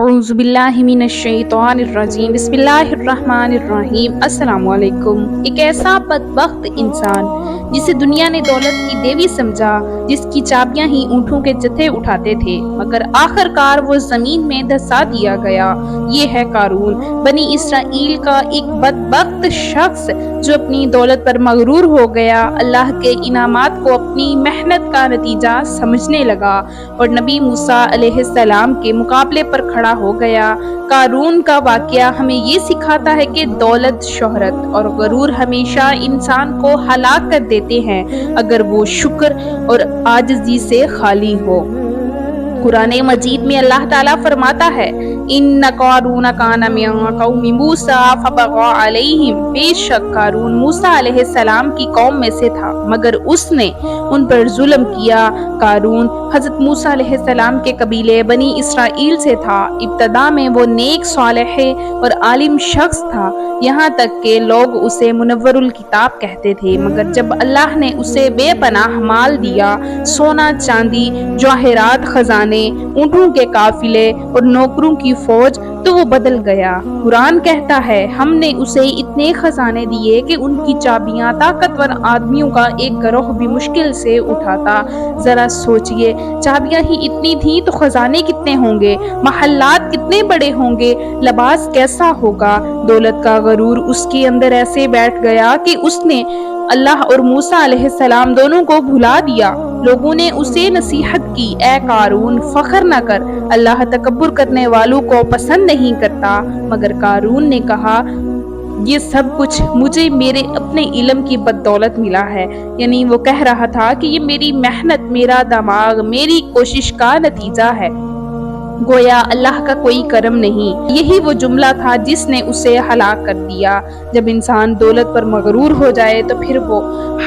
اعوذ باللہ من الشیطان الرجیم بسم اللہ الرحمن الرحیم السلام علیکم۔ ایک ایسا بدبخت انسان جسے دنیا نے دولت کی دیوی سمجھا، جس کی چابیاں ہی اونٹوں کے جتھے اٹھاتے تھے، مگر آخر کار وہ زمین میں دھسا دیا گیا۔ یہ ہے قارون، بنی اسرائیل کا ایک بدبخت شخص جو اپنی دولت پر مغرور ہو گیا، اللہ کے انعامات کو اپنی محنت کا نتیجہ سمجھنے لگا اور نبی موسیٰ علیہ السلام کے مقابلے پر کھڑا ہو گیا۔ قارون کا واقعہ ہمیں یہ سکھاتا ہے کہ دولت، شہرت اور غرور ہمیشہ انسان کو ہلاک کر دیتے ہیں اگر وہ شکر اور عاجزی سے خالی ہو۔ قرآن مجید میں اللہ تعالیٰ فرماتا ہے ان قارون کان من قوم موسیٰ فبغى علیہم، بے شک قارون موسیٰ علیہ السلام کی قوم میں سے تھا مگر اس نے ان پر ظلم کیا۔ قارون حضرت موسیٰ علیہ السلام کے قبیلے بنی اسرائیل سے تھا۔ ابتدا میں وہ نیک، صالح اور عالم شخص تھا، یہاں تک کہ لوگ اسے منور الکتاب کہتے تھے، مگر جب اللہ نے اسے بے پناہ مال دیا، سونا چاندی، جواہرات، خزانے، اونٹوں کے قافلے اور نوکروں کی فوج، تو وہ بدل گیا۔ قرآن کہتا ہے ہم نے اسے اتنے خزانے دیے کہ ان کی چابیاں طاقتور آدمیوں کا ایک گروہ بھی مشکل سے اٹھاتا۔ ذرا سوچئے، چابیاں ہی اتنی تھیں تو خزانے کتنے ہوں گے، محلات کتنے بڑے ہوں گے، لباس کیسا ہوگا۔ دولت کا غرور اس کے اندر ایسے بیٹھ گیا کہ اس نے اللہ اور موسیٰ علیہ السلام دونوں کو بھلا دیا۔ لوگوں نے اسے نصیحت کی، اے قارون فخر نہ کر، اللہ تکبر کرنے والوں کو پسند نہیں کرتا، مگر قارون نے کہا یہ سب کچھ مجھے میرے اپنے علم کی بدولت ملا ہے، یعنی وہ کہہ رہا تھا کہ یہ میری محنت، میرا دماغ، میری کوشش کا نتیجہ ہے، گویا اللہ کا کوئی کرم نہیں۔ یہی وہ جملہ تھا جس نے اسے ہلاک کر دیا۔ جب انسان دولت پر مغرور ہو جائے تو پھر وہ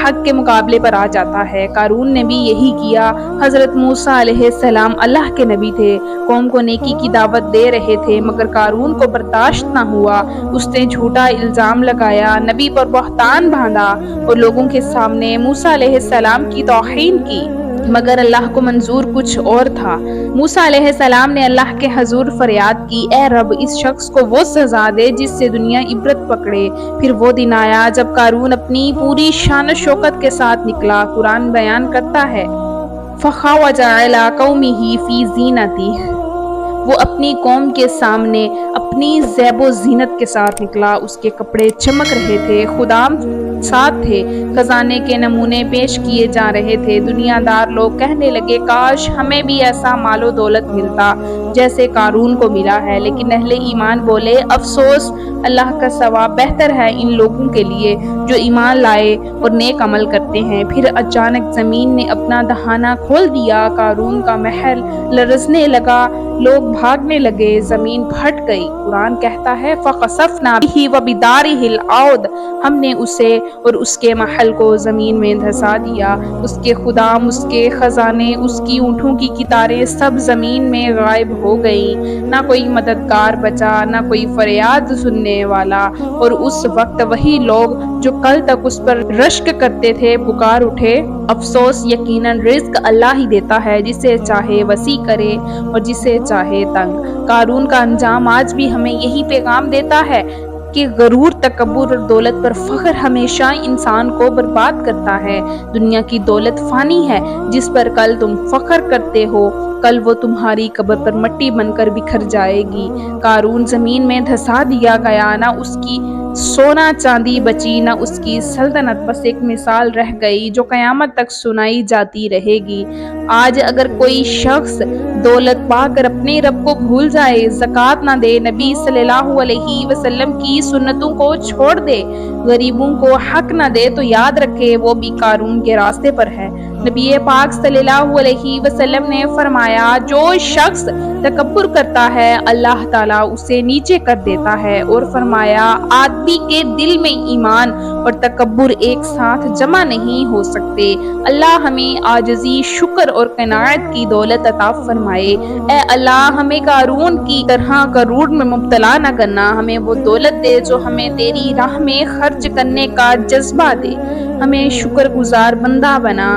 حق کے مقابلے پر آ جاتا ہے۔ قارون نے بھی یہی کیا۔ حضرت موسیٰ علیہ السلام اللہ کے نبی تھے، قوم کو نیکی کی دعوت دے رہے تھے، مگر قارون کو برداشت نہ ہوا۔ اس نے جھوٹا الزام لگایا، نبی پر بہتان باندھا اور لوگوں کے سامنے موسیٰ علیہ السلام کی توہین کی، مگر اللہ کو منظور کچھ اور تھا۔ موسیٰ علیہ السلام نے اللہ کے حضور فریاد کی، اے رب اس شخص کو وہ سزا دے جس سے دنیا عبرت پکڑے۔ پھر وہ دن آیا جب قارون اپنی پوری شان و شوکت کے ساتھ نکلا۔ قرآن بیان کرتا ہے فَخَرَجَ عَلَىٰ قَوْمِهِ فِي زِینَتِهِ، وہ اپنی قوم کے سامنے اپنی زیب و زینت کے ساتھ نکلا، اس کے کپڑے چمک رہے تھے، خدام ساتھ تھے، خزانے کے نمونے پیش کیے جا رہے تھے۔ دنیا دار لوگ کہنے لگے کاش ہمیں بھی ایسا مال و دولت ملتا جیسے قارون کو ملا ہے، لیکن اہل ایمان بولے افسوس، اللہ کا ثواب بہتر ہے ان لوگوں کے لیے جو ایمان لائے اور نیک عمل کرتے ہیں۔ پھر اچانک زمین نے اپنا دہانہ کھول دیا، قارون کا محل لرزنے لگا، لوگ بھاگنے لگے، زمین پھٹ گئی۔ قرآن کہتا ہے فَخَسَفْنَا بِهِ وَبِدَارِهِ الْأَرْضَ، ہم نے اسے اور اس کے محل کو زمین میں دھسا دیا، اس کے خدام، اس کے خزانے، اس کی اونٹوں کی قطاریں سب زمین میں غائب ہو گئیں، نہ کوئی مددگار بچا، نہ کوئی فریاد سننے والا۔ اور اس وقت وہی لوگ جو کل تک اس پر رشک کرتے تھے پکار اٹھے افسوس، یقیناً رزق اللہ ہی دیتا ہے، جسے چاہے وسیع کرے اور جسے چاہے تنگ۔ قارون کا انجام آج بھی ہمیں یہی پیغام دیتا ہے کہ غرور، تکبر اور دولت پر فخر ہمیشہ انسان کو برباد کرتا ہے۔ دنیا کی دولت فانی ہے، جس پر کل تم فخر کرتے ہو، کل وہ تمہاری قبر پر مٹی بن کر بکھر جائے گی۔ قارون زمین میں دھسا دیا گیا، نہ اس کی سونا چاندی بچی، نہ اس کی سلطنت، بس ایک مثال رہ گئی جو قیامت تک سنائی جاتی رہے گی۔ آج اگر کوئی شخص دولت پا کر اپنے رب کو بھول جائے، زکوٰۃ نہ دے، نبی صلی اللہ علیہ وسلم کی سنتوں کو چھوڑ دے، غریبوں کو حق نہ دے، تو یاد رکھے وہ بھی قارون کے راستے پر ہے۔ نبی پاک صلی اللہ علیہ وسلم نے فرمایا جو شخص تکبر کرتا ہے اللہ تعالیٰ اسے نیچے کر دیتا ہے، اور فرمایا آدمی کے دل میں ایمان اور تکبر ایک ساتھ جمع نہیں ہو سکتے۔ اللہ ہمیں عاجزی، شکر اور قناعت کی دولت عطا فرمائے۔ اے اللہ ہمیں قارون کی طرح غرور میں مبتلا نہ کرنا، ہمیں وہ دولت دے جو ہمیں تیری راہ میں خرچ کرنے کا جذبہ دے، ہمیں شکر گزار بندہ بنا،